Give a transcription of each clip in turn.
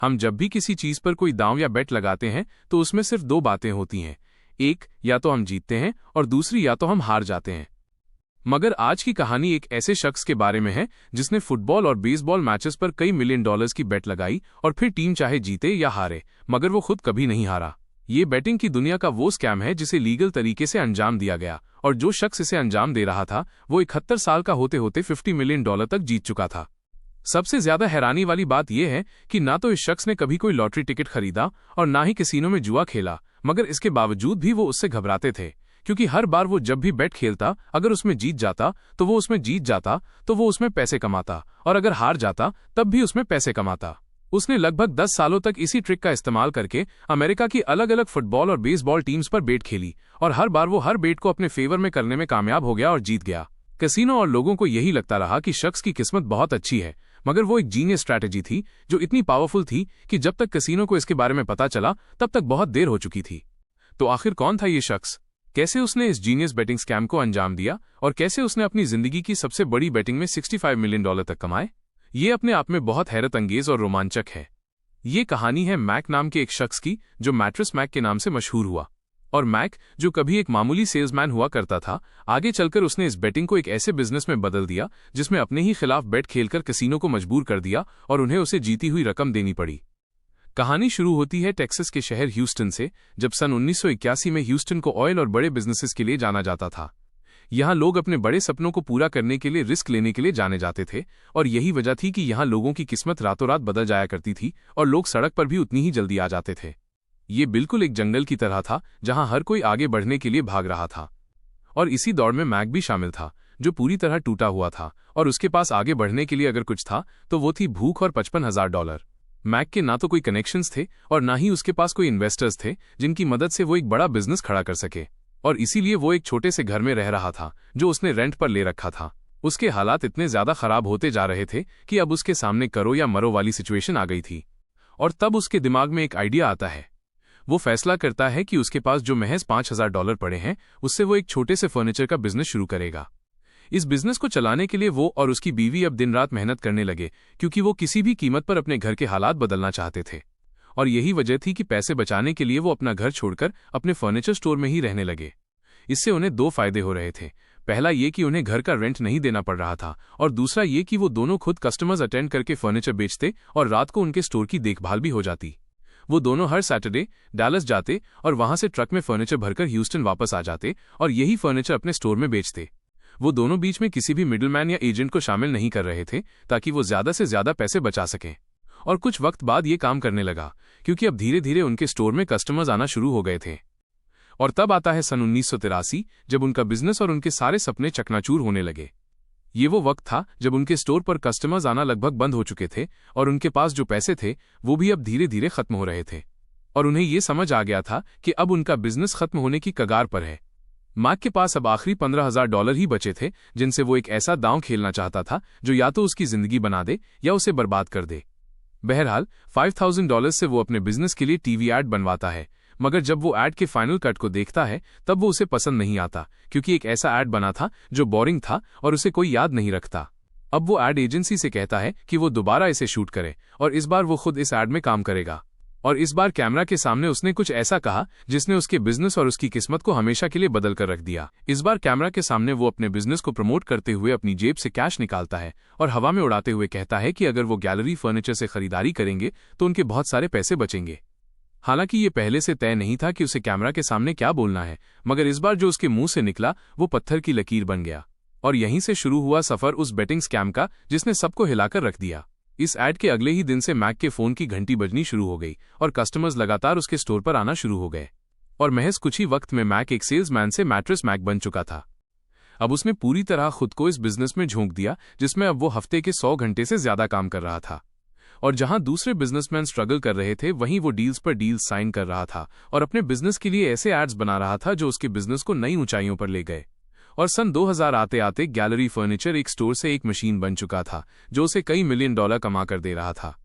हम जब भी किसी चीज पर कोई दांव या बेट लगाते हैं तो उसमें सिर्फ दो बातें होती हैं, एक या तो हम जीतते हैं और दूसरी या तो हम हार जाते हैं। मगर आज की कहानी एक ऐसे शख्स के बारे में है जिसने फुटबॉल और बेसबॉल मैचेस पर कई मिलियन डॉलर्स की बेट लगाई और फिर टीम चाहे जीते या हारे मगर वो खुद कभी नहीं हारा। ये बेटिंग की दुनिया का वो स्कैम है जिसे लीगल तरीके से अंजाम दिया गया और जो शख्स इसे अंजाम दे रहा था वो 71 साल का होते होते $50 मिलियन तक जीत चुका था। सबसे ज्यादा हैरानी वाली बात यह है कि ना तो इस शख्स ने कभी कोई लॉटरी टिकट खरीदा और ना ही कैसीनो में जुआ खेला, मगर इसके बावजूद भी वो उससे घबराते थे क्योंकि हर बार वो जब भी बेट खेलता अगर उसमें जीत जाता तो वो उसमें जीत जाता तो वो उसमें पैसे कमाता और अगर हार जाता तब भी उसमें पैसे कमाता। उसने लगभग 10 सालों तक इसी ट्रिक का इस्तेमाल करके अमेरिका की अलग अलग फुटबॉल और बेसबॉल टीम्स पर बेट खेली और हर बार वो हर बेट को अपने फेवर में करने में कामयाब हो गया और जीत गया। कैसीनो और लोगों को यही लगता रहा कि शख्स की किस्मत बहुत अच्छी है, मगर वो एक जीनियस स्ट्रैटेजी थी जो इतनी पावरफुल थी कि जब तक कैसीनो को इसके बारे में पता चला तब तक बहुत देर हो चुकी थी। तो आखिर कौन था ये शख्स, कैसे उसने इस जीनियस बेटिंग स्कैम को अंजाम दिया और कैसे उसने अपनी जिंदगी की सबसे बड़ी बेटिंग में $65 मिलियन तक कमाए? ये अपने आप में बहुत हैरत अंगेज और रोमांचक है। ये कहानी है मैक नाम के एक शख्स की जो मैट्रेस मैक के नाम से मशहूर हुआ। और मैक, जो कभी एक मामूली सेल्समैन हुआ करता था, आगे चलकर उसने इस बेटिंग को एक ऐसे बिजनेस में बदल दिया जिसमें अपने ही खिलाफ बेट खेलकर कैसीनो को मजबूर कर दिया और उन्हें उसे जीती हुई रकम देनी पड़ी। कहानी शुरू होती है टेक्सास के शहर ह्यूस्टन से, जब सन 1981 में ह्यूस्टन को ऑयल और बड़े बिजनेसेस के लिए जाना जाता था। यहाँ लोग अपने बड़े सपनों को पूरा करने के लिए रिस्क लेने के लिए जाने जाते थे और यही वजह थी कि यहाँ लोगों की किस्मत रातों रात बदल जाया करती थी और लोग सड़क पर भी उतनी ही जल्दी आ जाते थे। ये बिल्कुल एक जंगल की तरह था जहां हर कोई आगे बढ़ने के लिए भाग रहा था और इसी दौड़ में मैक भी शामिल था जो पूरी तरह टूटा हुआ था और उसके पास आगे बढ़ने के लिए अगर कुछ था तो वो थी भूख और $55,000। मैक के ना तो कोई कनेक्शंस थे और ना ही उसके पास कोई इन्वेस्टर्स थे जिनकी मदद से वो एक बड़ा बिजनेस खड़ा कर सके और इसीलिए वो एक छोटे से घर में रह रहा था जो उसने रेंट पर ले रखा था। उसके हालात इतने ज्यादा खराब होते जा रहे थे कि अब उसके सामने करो या मरो वाली सिचुएशन आ गई थी और तब उसके दिमाग में एक आइडिया आता है। वो फैसला करता है कि उसके पास जो महज $5,000 पड़े हैं उससे वो एक छोटे से फर्नीचर का बिजनेस शुरू करेगा। इस बिजनेस को चलाने के लिए वो और उसकी बीवी अब दिन रात मेहनत करने लगे क्योंकि वो किसी भी कीमत पर अपने घर के हालात बदलना चाहते थे और यही वजह थी कि पैसे बचाने के लिए वो अपना घर छोड़कर अपने फर्नीचर स्टोर में ही रहने लगे। इससे उन्हें दो फायदे हो रहे थे, पहला ये कि उन्हें घर का रेंट नहीं देना पड़ रहा था और दूसरा ये कि वो दोनों खुद कस्टमर्स अटेंड करके फर्नीचर बेचते और रात को उनके स्टोर की देखभाल भी हो जाती। वो दोनों हर सैटरडे डैलस जाते और वहां से ट्रक में फर्नीचर भरकर ह्यूस्टन वापस आ जाते और यही फर्नीचर अपने स्टोर में बेचते। वो दोनों बीच में किसी भी मिडलमैन या एजेंट को शामिल नहीं कर रहे थे ताकि वो ज्यादा से ज्यादा पैसे बचा सकें। और कुछ वक्त बाद ये काम करने लगा क्योंकि अब धीरे धीरे उनके स्टोर में कस्टमर्स आना शुरू हो गए थे। और तब आता है सन 1983 जब उनका बिजनेस और उनके सारे सपने चकनाचूर होने लगे। ये वो वक्त था जब उनके स्टोर पर कस्टमर्स आना लगभग बंद हो चुके थे और उनके पास जो पैसे थे वो भी अब धीरे धीरे खत्म हो रहे थे और उन्हें ये समझ आ गया था कि अब उनका बिजनेस खत्म होने की कगार पर है। मैक के पास अब आखिरी $15,000 ही बचे थे जिनसे वो एक ऐसा दांव खेलना चाहता था जो या तो उसकी जिंदगी बना दे या उसे बर्बाद कर दे। बहरहाल $5,000 से वो अपने बिजनेस के लिए टीवी ऐड बनवाता है, मगर जब वो ऐड के फाइनल कट को देखता है तब वो उसे पसंद नहीं आता क्योंकि एक ऐसा ऐड बना था जो बोरिंग था और उसे कोई याद नहीं रखता। अब वो ऐड एजेंसी से कहता है कि वो दोबारा इसे शूट करे और इस बार वो खुद इस ऐड में काम करेगा और इस बार कैमरा के सामने उसने कुछ ऐसा कहा जिसने उसके बिजनेस और उसकी किस्मत को हमेशा के लिए बदल कर रख दिया। इस बार कैमरा के सामने वो अपने बिजनेस को प्रमोट करते हुए अपनी जेब से कैश निकालता है और हवा में उड़ाते हुए कहता है कि अगर वो गैलरी फर्नीचर से खरीदारी करेंगे तो उनके बहुत सारे पैसे बचेंगे। हालांकि ये पहले से तय नहीं था कि उसे कैमरा के सामने क्या बोलना है, मगर इस बार जो उसके मुंह से निकला वो पत्थर की लकीर बन गया और यहीं से शुरू हुआ सफर उस बेटिंग स्कैम का जिसने सबको हिलाकर रख दिया। इस ऐड के अगले ही दिन से मैक के फोन की घंटी बजनी शुरू हो गई और कस्टमर्स लगातार उसके स्टोर पर आना शुरू हो गए और महज कुछ ही वक्त में मैक एक सेल्समैन से मैट्रेस मैक बन चुका था। अब उसने पूरी तरह खुद को इस बिजनेस में झोंक दिया जिसमें अब वो हफ्ते के 100 घंटे से ज्यादा काम कर रहा था और जहां दूसरे बिजनेसमैन स्ट्रगल कर रहे थे वहीं वो डील्स पर डील्स साइन कर रहा था और अपने बिजनेस के लिए ऐसे एड्स बना रहा था जो उसके बिजनेस को नई ऊंचाइयों पर ले गए। और सन 2000 आते आते गैलरी फर्नीचर एक स्टोर से एक मशीन बन चुका था जो उसे कई मिलियन डॉलर कमा कर दे रहा था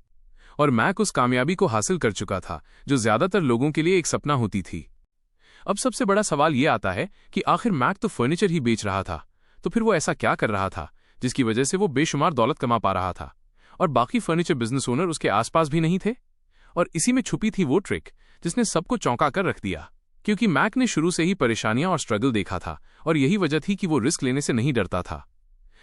और मैक उस कामयाबी को हासिल कर चुका था जो ज्यादातर लोगों के लिए एक सपना होती थी। अब सबसे बड़ा सवाल ये आता है कि आखिर मैक तो फर्नीचर ही बेच रहा था, तो फिर वो ऐसा क्या कर रहा था जिसकी वजह से वो बेशुमार दौलत कमा पा रहा था और बाकी फर्नीचर बिजनेस ओनर उसके आसपास भी नहीं थे? और इसी में छुपी थी वो ट्रिक जिसने सबको चौंका कर रख दिया, क्योंकि मैक ने शुरू से ही परेशानियां और स्ट्रगल देखा था और यही वजह थी कि वो रिस्क लेने से नहीं डरता था।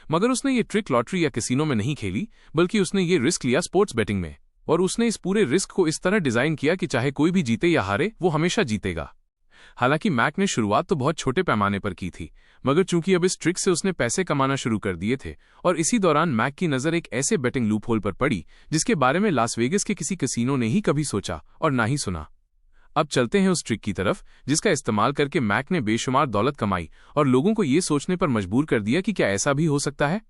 मगर उसने ये ट्रिक लॉटरी या कैसीनो में नहीं खेली, बल्कि उसने ये रिस्क लिया स्पोर्ट्स बेटिंग में। और उसने इस पूरे रिस्क को इस तरह डिजाइन किया कि चाहे कोई भी जीते या हारे, वो हमेशा जीतेगा। हालांकि मैक ने शुरुआत तो बहुत छोटे पैमाने पर की थी, मगर चूंकि अब इस ट्रिक से उसने पैसे कमाना शुरू कर दिए थे और इसी दौरान मैक की नजर एक ऐसे बेटिंग लूपहोल पर पड़ी जिसके बारे में लास वेगस के किसी कैसीनो ने ही कभी सोचा और ना ही सुना। अब चलते हैं उस ट्रिक की तरफ जिसका इस्तेमाल करके मैक ने बेशुमार दौलत कमाई और लोगों को ये सोचने पर मजबूर कर दिया कि क्या ऐसा भी हो सकता है।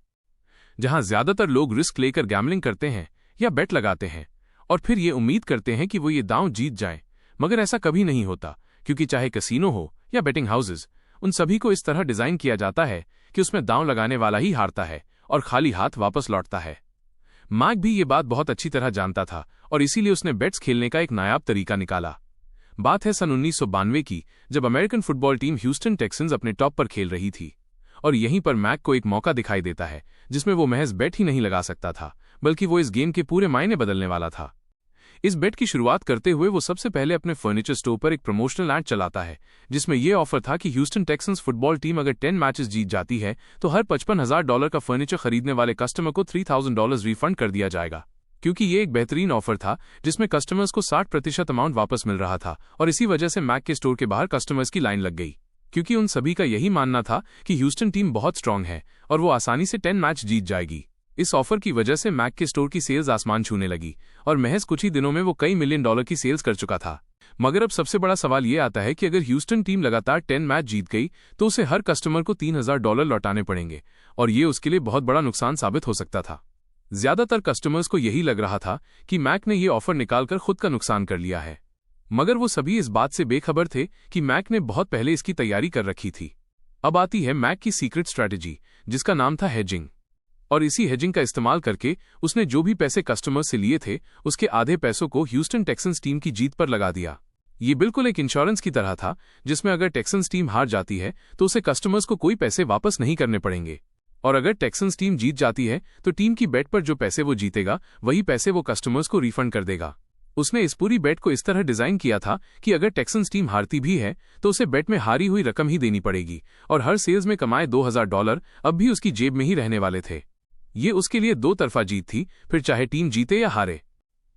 जहां ज्यादातर लोग रिस्क लेकर गैम्बलिंग करते हैं या बेट लगाते हैं और फिर ये उम्मीद करते हैं कि वो ये दांव जीत जाएं, मगर ऐसा कभी नहीं होता, क्योंकि चाहे कैसीनो हो या बेटिंग हाउसेज, उन सभी को इस तरह डिजाइन किया जाता है कि उसमें दांव लगाने वाला ही हारता है और खाली हाथ वापस लौटता है। मैक भी ये बात बहुत अच्छी तरह जानता था और इसीलिए उसने बेट्स खेलने का एक नायाब तरीका निकाला। बात है सन 1992 की, जब American football team Houston Texans अपने टॉप पर खेल रही थी और यहीं पर मैक को एक मौका दिखाई देता है जिसमें वो महज बेट ही नहीं लगा सकता था, बल्कि वो इस गेम के पूरे मायने बदलने वाला था। इस बेट की शुरुआत करते हुए वो सबसे पहले अपने फर्नीचर स्टोर पर एक प्रमोशनल ऐड चलाता है जिसमें यह ऑफर था कि ह्यूस्टन टेक्सन्स फुटबॉल टीम अगर 10 मैचेस जीत जाती है तो हर $55,000 का फर्नीचर खरीदने वाले कस्टमर को $3,000 रिफंड कर दिया जाएगा। क्योंकि ये एक बेहतरीन ऑफर था जिसमें कस्टमर्स को 60% अमाउंट वापस मिल रहा था और इसी वजह से मैक के स्टोर के बाहर कस्टमर्स की लाइन लग गई, क्योंकि उन सभी का यही मानना था कि ह्यूस्टन टीम बहुत स्ट्रांग है और वो आसानी से 10 मैच जीत जाएगी। इस ऑफर की वजह से मैक के स्टोर की सेल्स आसमान छूने लगी और महज कुछ ही दिनों में वो कई $1 मिलियन की सेल्स कर चुका था। मगर अब सबसे बड़ा सवाल ये आता है कि अगर ह्यूस्टन टीम लगातार 10 मैच जीत गई तो उसे हर कस्टमर को $3,000 लौटाने पड़ेंगे और ये उसके लिए बहुत बड़ा नुकसान साबित हो सकता था। ज्यादातर कस्टमर्स को यही लग रहा था कि मैक ने ये ऑफर निकालकर खुद का नुकसान कर लिया है, मगर वो सभी इस बात से बेखबर थे कि मैक ने बहुत पहले इसकी तैयारी कर रखी थी। अब आती है मैक की सीक्रेट स्ट्रैटेजी जिसका नाम था हेजिंग। और इसी हेजिंग का इस्तेमाल करके उसने जो भी पैसे कस्टमर्स से लिए थे उसके आधे पैसों को ह्यूस्टन टेक्सन्स टीम की जीत पर लगा दिया। ये बिल्कुल एक इंश्योरेंस की तरह था जिसमें अगर टेक्सन्स टीम हार जाती है तो उसे कस्टमर्स को कोई पैसे वापस नहीं करने पड़ेंगे, और अगर टेक्सन्स टीम जीत जाती है तो टीम की बेट पर जो पैसे वो जीतेगा वही पैसे वो कस्टमर्स को रिफंड कर देगा। उसने इस पूरी बेट को इस तरह डिजाइन किया था कि अगर टेक्सन्स टीम हारती भी है तो उसे बेट में हारी हुई रकम ही देनी पड़ेगी और हर सेल्स में कमाए $2,000 अब भी उसकी जेब में ही रहने वाले थे। ये उसके लिए दो तरफा जीत थी, फिर चाहे टीम जीते या हारे।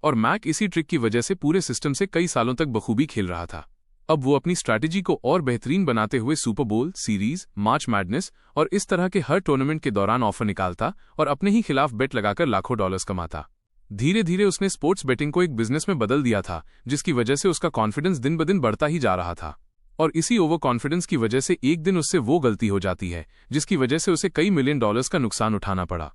और मैक इसी ट्रिक की वजह से पूरे सिस्टम से कई सालों तक बखूबी खेल रहा था। अब वो अपनी स्ट्रैटेजी को और बेहतरीन बनाते हुए सुपर बोल, सीरीज, मार्च मैडनेस और इस तरह के हर टूर्नामेंट के दौरान ऑफर निकालता और अपने ही खिलाफ बेट लगाकर लाखों डॉलर्स कमाता। धीरे धीरे उसने स्पोर्ट्स बेटिंग को एक बिजनेस में बदल दिया था, जिसकी वजह से उसका कॉन्फिडेंस दिन ब दिन बढ़ता ही जा रहा था। और इसी ओवर कॉन्फिडेंस की वजह से एक दिन उससे वो गलती हो जाती है जिसकी वजह से उसे कई $1 मिलियन का नुकसान उठाना पड़ा।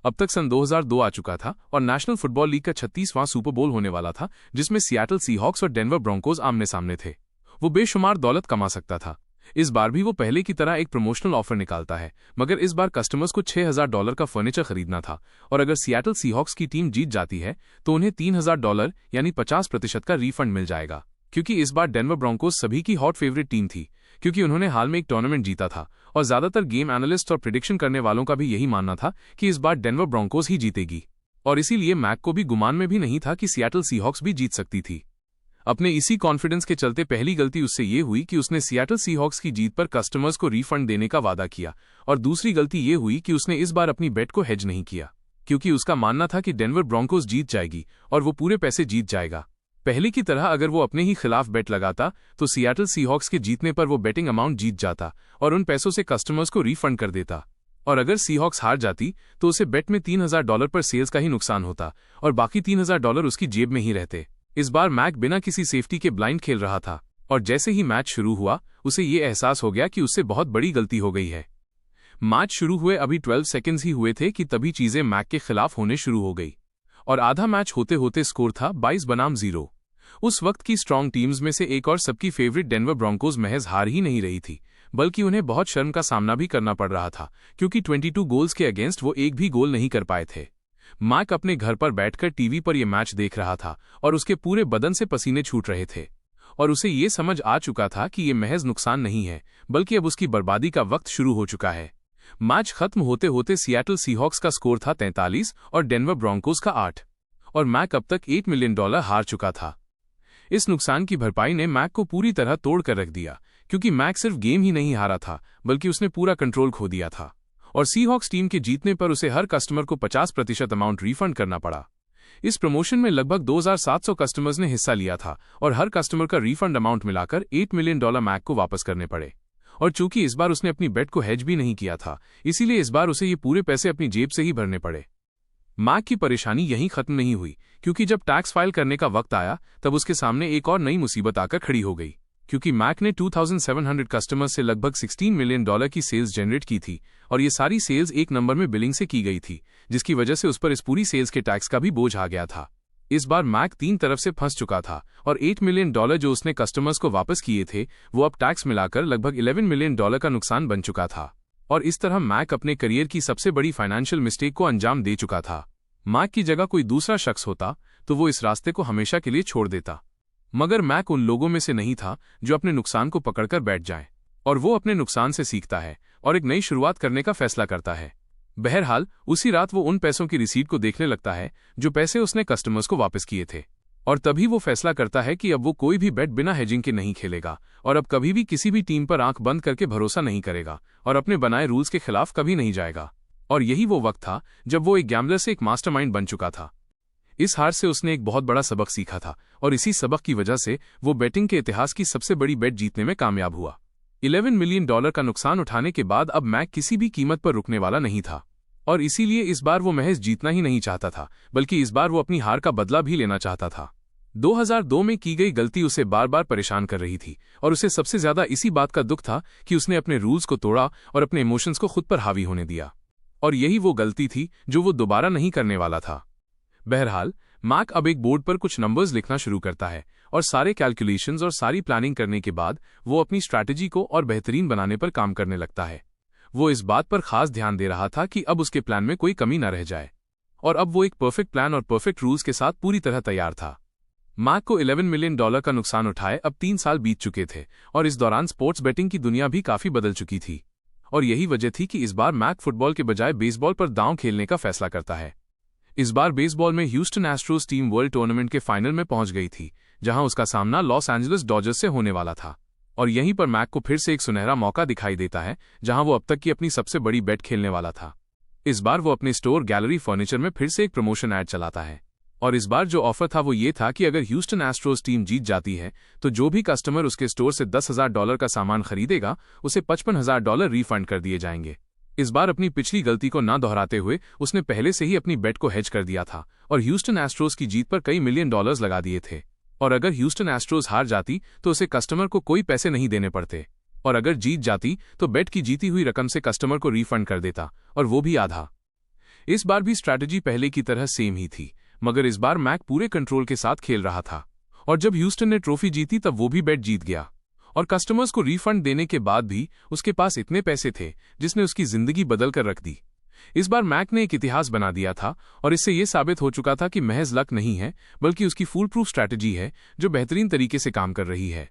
अब तक सन 2002 आ चुका था और नेशनल फुटबॉल लीग का 36वां सुपर बोल होने वाला था जिसमें सियाटल सीहॉक्स और डेनवर ब्रोंकोज आमने सामने थे। वो बेशुमार दौलत कमा सकता था। इस बार भी वो पहले की तरह एक प्रमोशनल ऑफर निकालता है, मगर इस बार कस्टमर्स को $6,000 का फर्नीचर खरीदना था और अगर सियाटल सीहॉक्स की टीम जीत जाती है तो उन्हें $3,000 यानी 50% का रिफंड मिल जाएगा। क्योंकि इस बार डेनवर ब्रोंकोज सभी की हॉट फेवरेट टीम थी, क्योंकि उन्होंने हाल में एक टूर्नामेंट जीता था और ज्यादातर गेम एनालिस्ट और प्रिडिक्शन करने वालों का भी यही मानना था कि इस बार डेनवर ब्रोंकोज ही जीतेगी। और इसीलिए मैक को भी गुमान में भी नहीं था कि सियाटल सीहॉक्स भी जीत सकती थी। अपने इसी कॉन्फिडेंस के चलते पहली गलती उससे ये हुई कि उसने सियाटल सीहॉक्स की जीत पर कस्टमर्स को रिफंड देने का वादा किया, और दूसरी गलती ये हुई कि उसने इस बार अपनी बेट को हेज नहीं किया, क्योंकि उसका मानना था कि डेनवर ब्रोंकोज जीत जाएगी और वो पूरे पैसे जीत जाएगा। पहले की तरह अगर वो अपने ही खिलाफ बेट लगाता तो सियाटल सीहॉक्स के जीतने पर वो बेटिंग अमाउंट जीत जाता और उन पैसों से कस्टमर्स को रिफंड कर देता, और अगर सीहॉक्स हार जाती तो उसे बेट में $3,000 पर सेल्स का ही नुकसान होता और बाकी $3,000 उसकी जेब में ही रहते। इस बार मैक बिना किसी सेफ्टी के ब्लाइंड खेल रहा था और जैसे ही मैच शुरू हुआ उसे ये एहसास हो गया कि उससे बहुत बड़ी गलती हो गई है। मैच शुरू हुए अभी 12 सेकंड्स ही हुए थे कि तभी चीजें मैक के खिलाफ होने शुरू हो गई और आधा मैच होते होते स्कोर था 22 बनाम 0। उस वक्त की स्ट्रांग टीम्स में से एक और सबकी फेवरेट डेनवर ब्रोंकोज महज हार ही नहीं रही थी, बल्कि उन्हें बहुत शर्म का सामना भी करना पड़ रहा था, क्योंकि 22 गोल्स के अगेंस्ट वो एक भी गोल नहीं कर पाए थे। मैक अपने घर पर बैठकर टीवी पर यह मैच देख रहा था और उसके पूरे बदन से पसीने छूट रहे थे और उसे ये समझ आ चुका था कि ये महज नुकसान नहीं है, बल्कि अब उसकी बर्बादी का वक्त शुरू हो चुका है। मैच खत्म होते होते सियाटल सीहॉक्स का स्कोर था 43 और डेनवर ब्रोंकोज का 8, और मैक अब तक $8 मिलियन हार चुका था। इस नुकसान की भरपाई ने मैक को पूरी तरह तोड़ कर रख दिया, क्योंकि मैक सिर्फ गेम ही नहीं हारा था बल्कि उसने पूरा कंट्रोल खो दिया था। और सीहॉक्स टीम के जीतने पर उसे हर कस्टमर को 50% अमाउंट रिफंड करना पड़ा। इस प्रमोशन में लगभग 2700 कस्टमर्स ने हिस्सा लिया था और हर कस्टमर का रिफंड अमाउंट मिलाकर $8 मिलियन मैक को वापस करने पड़े। और चूंकि इस बार उसने अपनी बेट को हेज भी नहीं किया था, इसीलिए इस बार उसे ये पूरे पैसे अपनी जेब से ही भरने पड़े। मैक की परेशानी यहीं खत्म नहीं हुई, क्योंकि जब टैक्स फाइल करने का वक्त आया तब उसके सामने एक और नई मुसीबत आकर खड़ी हो गई, क्योंकि मैक ने 2700 कस्टमर्स से लगभग $16 मिलियन की सेल्स जनरेट की थी और ये सारी सेल्स एक नंबर में बिलिंग से की गई थी, जिसकी वजह से उस पर इस पूरी सेल्स के टैक्स का भी बोझ आ गया था। इस बार मैक 3 तरफ से फंस चुका था और $8 मिलियन जो उसने कस्टमर्स को वापस किए थे वो अब टैक्स मिलाकर लगभग $11 मिलियन का नुकसान बन चुका था। और इस तरह मैक अपने करियर की सबसे बड़ी फाइनेंशियल मिस्टेक को अंजाम दे चुका था। मैक की जगह कोई दूसरा शख्स होता तो वो इस रास्ते को हमेशा के लिए छोड़ देता, मगर मैक उन लोगों में से नहीं था जो अपने नुकसान को पकड़कर बैठ जाए, और वो अपने नुकसान से सीखता है और एक नई शुरुआत करने का फैसला करता है। बहरहाल उसी रात वो उन पैसों की रिसीट को देखने लगता है जो पैसे उसने कस्टमर्स को वापस किए थे, और तभी वो फैसला करता है कि अब वो कोई भी बेट बिना हेजिंग के नहीं खेलेगा और अब कभी भी किसी भी टीम पर आंख बंद करके भरोसा नहीं करेगा और अपने बनाए रूल्स के खिलाफ कभी नहीं जाएगा। और यही वो वक्त था जब वो एक गैम्बलर से एक मास्टरमाइंड बन चुका था। इस हार से उसने एक बहुत बड़ा सबक सीखा था और इसी सबक की वजह से वो बेटिंग के इतिहास की सबसे बड़ी बेट जीतने में कामयाब हुआ। $11 मिलियन का नुकसान उठाने के बाद अब मैक किसी भी कीमत पर रुकने वाला नहीं था, और इसीलिए इस बार वो महज जीतना ही नहीं चाहता था बल्कि इस बार वो अपनी हार का बदला भी लेना चाहता था। 2002 में की गई गलती उसे बार बार परेशान कर रही थी और उसे सबसे ज्यादा इसी बात का दुख था कि उसने अपने रूल्स को तोड़ा और अपने इमोशंस को खुद पर हावी होने दिया, और यही वो गलती थी जो वो दोबारा नहीं करने वाला था। बहरहाल मैक अब एक बोर्ड पर कुछ नंबर्स लिखना शुरू करता है और सारे कैलकुलेशंस और सारी प्लानिंग करने के बाद वो अपनी स्ट्रैटेजी को और बेहतरीन बनाने पर काम करने लगता है। वो इस बात पर खास ध्यान दे रहा था कि अब उसके प्लान में कोई कमी न रह जाए, और अब वो एक परफेक्ट प्लान और परफेक्ट रूल्स के साथ पूरी तरह तैयार था। मैक को $11 मिलियन का नुकसान उठाए अब 3 साल बीत चुके थे और इस दौरान स्पोर्ट्स बेटिंग की दुनिया भी काफी बदल चुकी थी, और यही वजह थी कि इस बार मैक फुटबॉल के बजाय बेसबॉल पर दांव खेलने का फैसला करता है। इस बार बेसबॉल में ह्यूस्टन एस्ट्रोज टीम वर्ल्ड टूर्नामेंट के फाइनल में पहुंच गई थी, जहां उसका सामना लॉस एंजलिस डॉजर्स से होने वाला था, और यहीं पर मैक को फिर से एक सुनहरा मौका दिखाई देता है जहां वो अब तक की अपनी सबसे बड़ी बेट खेलने वाला था। इस बार वो अपने स्टोर गैलरी फर्नीचर में फिर से एक प्रमोशन ऐड चलाता है, और इस बार जो ऑफर था वो ये था कि अगर ह्यूस्टन एस्ट्रोज टीम जीत जाती है तो जो भी कस्टमर उसके स्टोर से $10,000 का सामान खरीदेगा उसे $55,000 रिफंड कर दिए जाएंगे। इस बार अपनी पिछली गलती को ना दोहराते हुए उसने पहले से ही अपनी बेट को हेज कर दिया था और ह्यूस्टन एस्ट्रोज की जीत पर कई मिलियन डॉलर्स लगा दिए थे, और अगर ह्यूस्टन एस्ट्रोज हार जाती तो उसे कस्टमर को कोई पैसे नहीं देने पड़ते, और अगर जीत जाती तो बेट की जीती हुई रकम से कस्टमर को रिफंड कर देता, और वो भी आधा। इस बार भी स्ट्रैटेजी पहले की तरह सेम ही थी, मगर इस बार मैक पूरे कंट्रोल के साथ खेल रहा था, और जब ह्यूस्टन ने ट्रॉफी जीती तब वो भी बेट जीत गया, और कस्टमर्स को रिफंड देने के बाद भी उसके पास इतने पैसे थे जिसने उसकी जिंदगी बदल कर रख दी। इस बार मैक ने एक इतिहास बना दिया था, और इससे यह साबित हो चुका था कि महज लक नहीं है बल्कि उसकी फूल प्रूफ स्ट्रैटेजी है जो बेहतरीन तरीके से काम कर रही है।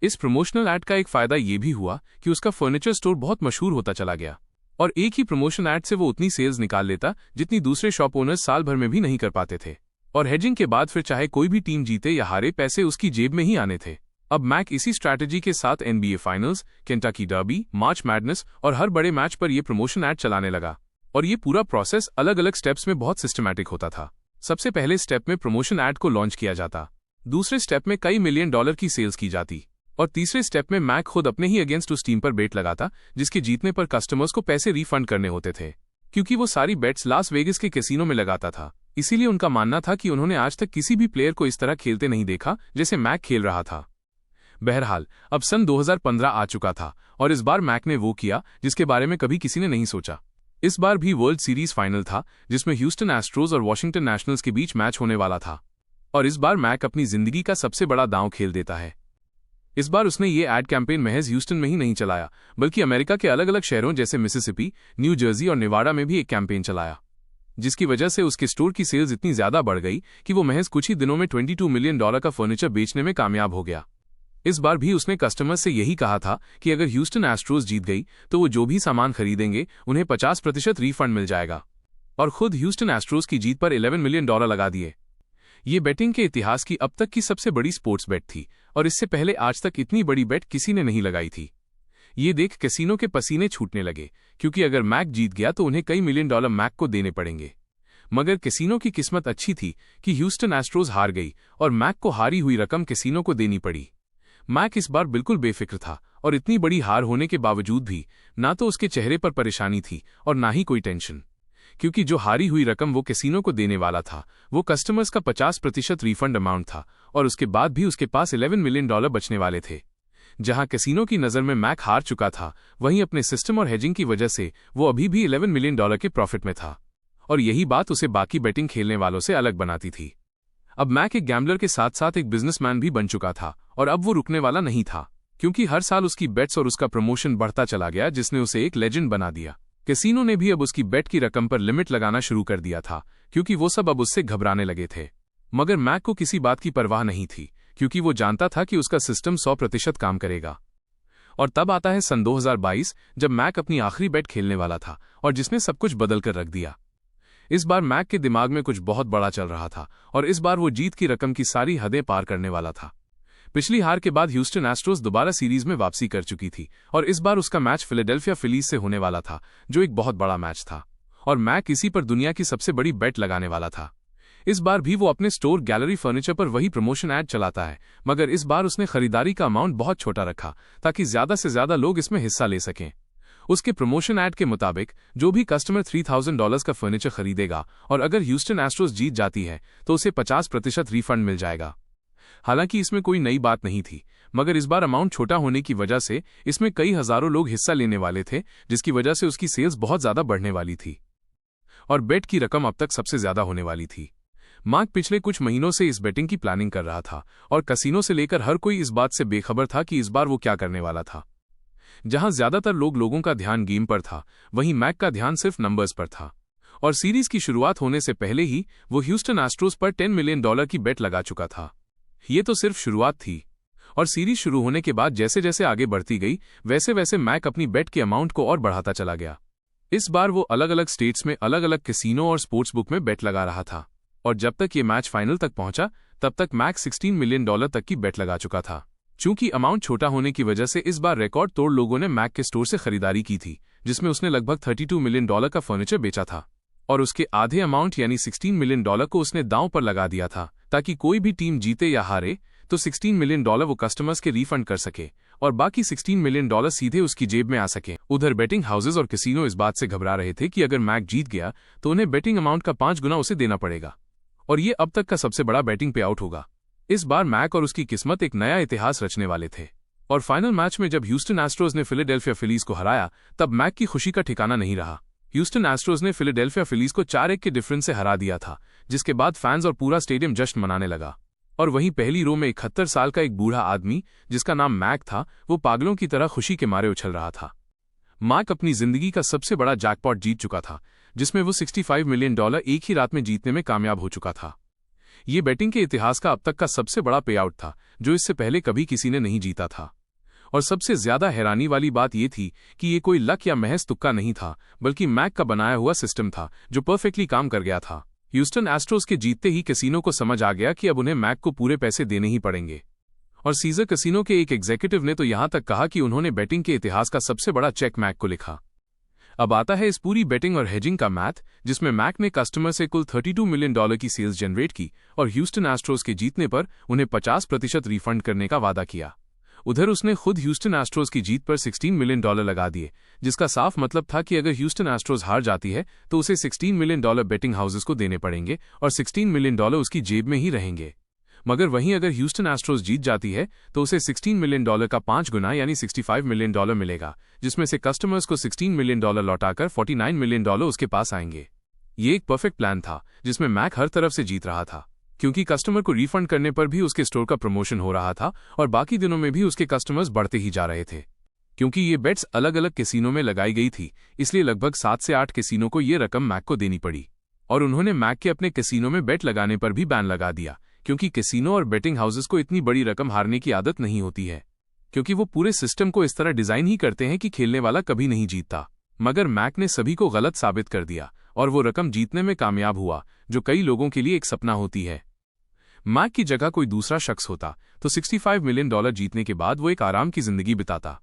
इस प्रमोशनल ऐड का एक फायदा यह भी हुआ कि उसका फर्नीचर स्टोर बहुत मशहूर होता चला गया, और एक ही प्रमोशन ऐड से वो उतनी सेल्स निकाल लेता जितनी दूसरे शॉप ओनर्स साल भर में भी नहीं कर पाते थे, और हेजिंग के बाद फिर चाहे कोई भी टीम जीते या हारे पैसे उसकी जेब में ही आने थे। अब मैक इसी स्ट्रैटेजी के साथ NBA फाइनल्स, केंटकी डर्बी, मार्च मैडनेस और हर बड़े मैच पर यह प्रमोशन ऐड चलाने लगा, और ये पूरा प्रोसेस अलग अलग स्टेप्स में बहुत सिस्टमैटिक होता था। सबसे पहले स्टेप में प्रमोशन ऐड को लॉन्च किया जाता, दूसरे स्टेप में कई मिलियन डॉलर की सेल्स की जाती, और तीसरे स्टेप में मैक खुद अपने ही अगेंस्ट उस टीम पर बेट लगाता जिसके जीतने पर कस्टमर्स को पैसे रिफंड करने होते थे। क्योंकि वो सारी बेट्स लास वेगस के कैसीनो में लगाता था, इसीलिए उनका मानना था कि उन्होंने आज तक किसी भी प्लेयर को इस तरह खेलते नहीं देखा जैसे मैक खेल रहा था। बहरहाल अब सन 2015 आ चुका था, और इस बार मैक ने वो किया जिसके बारे में कभी किसी ने नहीं सोचा। इस बार भी वर्ल्ड सीरीज फाइनल था जिसमें ह्यूस्टन एस्ट्रोज और वॉशिंगटन नेशनल्स के बीच मैच होने वाला था, और इस बार मैक अपनी जिंदगी का सबसे बड़ा दांव खेल देता है। इस बार उसने ये एड कैंपेन महज ह्यूस्टन में ही नहीं चलाया बल्कि अमेरिका के अलग अलग शहरों जैसे मिसिसिपी, न्यू जर्सी और नेवाडा में भी एक कैंपेन चलाया, जिसकी वजह से उसके स्टोर की सेल्स इतनी ज्यादा बढ़ गई कि वो महज कुछ ही दिनों में $22 मिलियन का फर्नीचर बेचने में कामयाब हो गया। इस बार भी उसने कस्टमर से यही कहा था कि अगर ह्यूस्टन एस्ट्रोज जीत गई तो वो जो भी सामान खरीदेंगे उन्हें 50% रिफंड मिल जाएगा, और खुद ह्यूस्टन एस्ट्रोज की जीत पर $11 मिलियन लगा दिए। ये बेटिंग के इतिहास की अब तक की सबसे बड़ी स्पोर्ट्स बेट थी और इससे पहले आज तक इतनी बड़ी बेट किसी ने नहीं लगाई थी। ये देख कैसीनो के पसीने छूटने लगे, क्योंकि अगर मैक जीत गया तो उन्हें कई मिलियन डॉलर मैक को देने पड़ेंगे। मगर कैसीनो की किस्मत अच्छी थी कि ह्यूस्टन एस्ट्रोज हार गई और मैक को हारी हुई रकम कैसीनो को देनी पड़ी। मैक इस बार बिल्कुल बेफिक्र था और इतनी बड़ी हार होने के बावजूद भी ना तो उसके चेहरे पर परेशानी थी और ना ही कोई टेंशन, क्योंकि जो हारी हुई रकम वो कैसीनो को देने वाला था वो कस्टमर्स का 50% रिफंड अमाउंट था और उसके बाद भी उसके पास 11 मिलियन डॉलर बचने वाले थे। जहां कैसीनो की नज़र में मैक हार चुका था, वहीं अपने सिस्टम और हेजिंग की वजह से वो अभी भी 11 मिलियन डॉलर के प्रॉफिट में था और यही बात उसे बाकी बेटिंग खेलने वालों से अलग बनाती थी। अब मैक एक गैम्बलर के साथ साथ एक बिजनेसमैन भी बन चुका था और अब वो रुकने वाला नहीं था, क्योंकि हर साल उसकी बेट्स और उसका प्रमोशन बढ़ता चला गया, जिसने उसे एक लेजेंड बना दिया। कैसीनो ने भी अब उसकी बेट की रकम पर लिमिट लगाना शुरू कर दिया था, क्योंकि वो सब अब उससे घबराने लगे थे। मगर मैक को किसी बात की परवाह नहीं थी, क्योंकि वो जानता था कि उसका सिस्टम 100% काम करेगा। और तब आता है सन 2022, जब मैक अपनी आखिरी बेट खेलने वाला था और जिसने सब कुछ बदल कर रख दिया। इस बार मैक के दिमाग में कुछ बहुत बड़ा चल रहा था और इस बार वो जीत की रकम की सारी हदें पार करने वाला था। पिछली हार के बाद ह्यूस्टन एस्ट्रोज दोबारा सीरीज में वापसी कर चुकी थी और इस बार उसका मैच फिलाडेल्फिया फिलीज से होने वाला था, जो एक बहुत बड़ा मैच था और मैक इसी पर दुनिया की सबसे बड़ी बेट लगाने वाला था। इस बार भी वो अपने स्टोर गैलरी फर्नीचर पर वही प्रमोशन ऐड चलाता है, मगर इस बार उसने खरीदारी का अमाउंट बहुत छोटा रखा ताकि ज्यादा से ज्यादा लोग इसमें हिस्सा ले सकें। उसके प्रमोशन ऐड के मुताबिक जो भी कस्टमर $3000 का फर्नीचर खरीदेगा और अगर ह्यूस्टन एस्ट्रोज जीत जाती है तो उसे 50% रिफंड मिल जाएगा। हालांकि इसमें कोई नई बात नहीं थी, मगर इस बार अमाउंट छोटा होने की वजह से इसमें कई हजारों लोग हिस्सा लेने वाले थे, जिसकी वजह से उसकी सेल्स बहुत ज्यादा बढ़ने वाली थी और बेट की रकम अब तक सबसे ज्यादा होने वाली थी। मार्क पिछले कुछ महीनों से इस बेटिंग की प्लानिंग कर रहा था और कैसीनो से लेकर हर कोई इस बात से बेखबर था कि इस बार वो क्या करने वाला था। जहां ज्यादातर लोगों का ध्यान गेम पर था, वहीं मैक का ध्यान सिर्फ नंबर्स पर था और सीरीज की शुरुआत होने से पहले ही वो ह्यूस्टन एस्ट्रोज पर $10 मिलियन की बेट लगा चुका था। ये तो सिर्फ शुरुआत थी और सीरीज शुरू होने के बाद जैसे जैसे आगे बढ़ती गई वैसे वैसे मैक अपनी बेट के अमाउंट को और बढ़ाता चला गया। इस बार वो अलग अलग स्टेट्स में अलग अलग कैसीनो और स्पोर्ट्स बुक में बेट लगा रहा था और जब तक ये मैच फाइनल तक पहुंचा तब तक मैक $16 मिलियन तक की बेट लगा चुका था। चूंकि अमाउंट छोटा होने की वजह से इस बार रिकॉर्ड तोड़ लोगों ने मैक के स्टोर से खरीदारी की थी, जिसमें उसने लगभग $32 मिलियन का फर्नीचर बेचा था और उसके आधे अमाउंट यानी $16 मिलियन को उसने दांव पर लगा दिया था ताकि कोई भी टीम जीते या हारे तो $16 मिलियन वो कस्टमर्स के रिफंड कर सके और बाकी $16 मिलियन सीधे उसकी जेब में आ सके। उधर बेटिंग हाउसेज और कैसीनो इस बात से घबरा रहे थे कि अगर मैक जीत गया तो उन्हें बेटिंग अमाउंट का 5 गुना उसे देना पड़ेगा और ये अब तक का सबसे बड़ा बेटिंग पे आउट होगा। इस बार मैक और उसकी किस्मत एक नया इतिहास रचने वाले थे और फाइनल मैच में जब ह्यूस्टन एस्ट्रोज ने फिलाडेल्फिया फिलीज को हराया तब मैक की खुशी का ठिकाना नहीं रहा। ह्यूस्टन एस्ट्रोज ने फिलाडेल्फिया फिलीज को 4-1 के डिफरेंस से हरा दिया था, जिसके बाद फैंस और पूरा स्टेडियम जश्न मनाने लगा। और वहीं पहली रो में 71 साल का एक बूढ़ा आदमी जिसका नाम मैक था, वो पागलों की तरह खुशी के मारे उछल रहा था। मैक अपनी जिंदगी का सबसे बड़ा जैकपॉट जीत चुका था, जिसमें वो $65 मिलियन एक ही रात में जीतने में कामयाब हो चुका था। ये बेटिंग के इतिहास का अब तक का सबसे बड़ा पे आउट था, जो इससे पहले कभी किसी ने नहीं जीता था। और सबसे ज्यादा हैरानी वाली बात यह थी कि ये कोई लक या महज तुक्का नहीं था, बल्कि मैक का बनाया हुआ सिस्टम था जो परफेक्टली काम कर गया था। ह्यूस्टन एस्ट्रोज के जीतते ही कैसीनो को समझ आ गया कि अब उन्हें मैक को पूरे पैसे देने ही पड़ेंगे और सीजर कैसीनो के एक एग्जीक्यूटिव ने तो यहां तक कहा कि उन्होंने बेटिंग के इतिहास का सबसे बड़ा चेक मैक को लिखा। अब आता है इस पूरी बेटिंग और हेजिंग का मैथ, जिसमें मैक ने कस्टमर से कुल $32 मिलियन की सेल्स जनरेट की और ह्यूस्टन एस्ट्रोज के जीतने पर उन्हें 50% रिफंड करने का वादा किया। उधर उसने खुद ह्यूस्टन एस्ट्रोज की जीत पर $16 मिलियन लगा दिए, जिसका साफ मतलब था कि अगर ह्यूस्टन एस्ट्रोज हार जाती है तो उसे $16 मिलियन बेटिंग हाउसेस को देने पड़ेंगे और $16 मिलियन उसकी जेब में ही रहेंगे। मगर वहीं अगर ह्यूस्टन एस्ट्रोज जीत जाती है तो उसे $16 मिलियन का 5 गुना यानी $65 मिलियन मिलेगा, जिसमें से कस्टमर्स को $16 मिलियन लौटाकर $49 मिलियन उसके पास आएंगे। ये एक परफेक्ट प्लान था जिसमें मैक हर तरफ से जीत रहा था, क्योंकि कस्टमर को रिफंड करने पर भी उसके स्टोर का प्रमोशन हो रहा था और बाकी दिनों में भी उसके कस्टमर्स बढ़ते ही जा रहे थे। क्योंकि ये बेट्स अलग अलग कैसीनो में लगाई गई थी, इसलिए लगभग 7 से 8 कैसीनो को ये रकम मैक को देनी पड़ी और उन्होंने मैक के अपने कैसीनो में बेट लगाने पर भी बैन लगा दिया, क्योंकि कैसीनो और बेटिंग हाउसेस को इतनी बड़ी रकम हारने की आदत नहीं होती है, क्योंकि वो पूरे सिस्टम को इस तरह डिजाइन ही करते हैं कि खेलने वाला कभी नहीं जीतता। मगर मैक ने सभी को गलत साबित कर दिया और वो रकम जीतने में कामयाब हुआ, जो कई लोगों के लिए एक सपना होती है। मैक की जगह कोई दूसरा शख्स होता तो $65 मिलियन जीतने के बाद वो एक आराम की जिंदगी बिताता।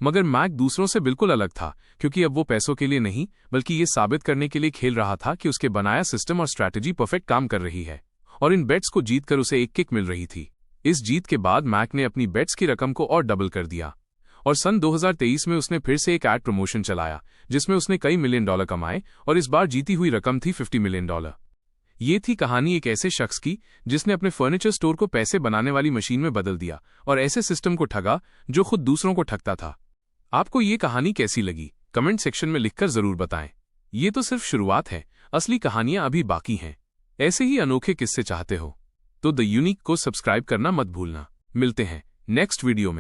मगर मैक दूसरों से बिल्कुल अलग था, क्योंकि अब वो पैसों के लिए नहीं बल्कि ये साबित करने के लिए खेल रहा था कि उसके बनाया सिस्टम और स्ट्रैटेजी परफेक्ट काम कर रही है। और इन बेट्स को जीतकर उसे एक किक मिल रही थी। इस जीत के बाद मैक ने अपनी बेट्स की रकम को और डबल कर दिया और सन 2023 में उसने फिर से एक एड प्रमोशन चलाया जिसमें उसने कई $मिलियन कमाए और इस बार जीती हुई रकम थी $50 मिलियन। ये थी कहानी एक ऐसे शख्स की जिसने अपने फर्नीचर स्टोर को पैसे बनाने वाली मशीन में बदल दिया और ऐसे सिस्टम को ठगा जो खुद दूसरों को ठगता था। आपको ये कहानी कैसी लगी कमेंट सेक्शन में लिखकर जरूर बताएं। ये तो सिर्फ शुरुआत है, असली कहानियां अभी बाकी हैं। ऐसे ही अनोखे किस्से चाहते हो तो द यूनिक को सब्सक्राइब करना मत भूलना। मिलते हैं नेक्स्ट वीडियो में।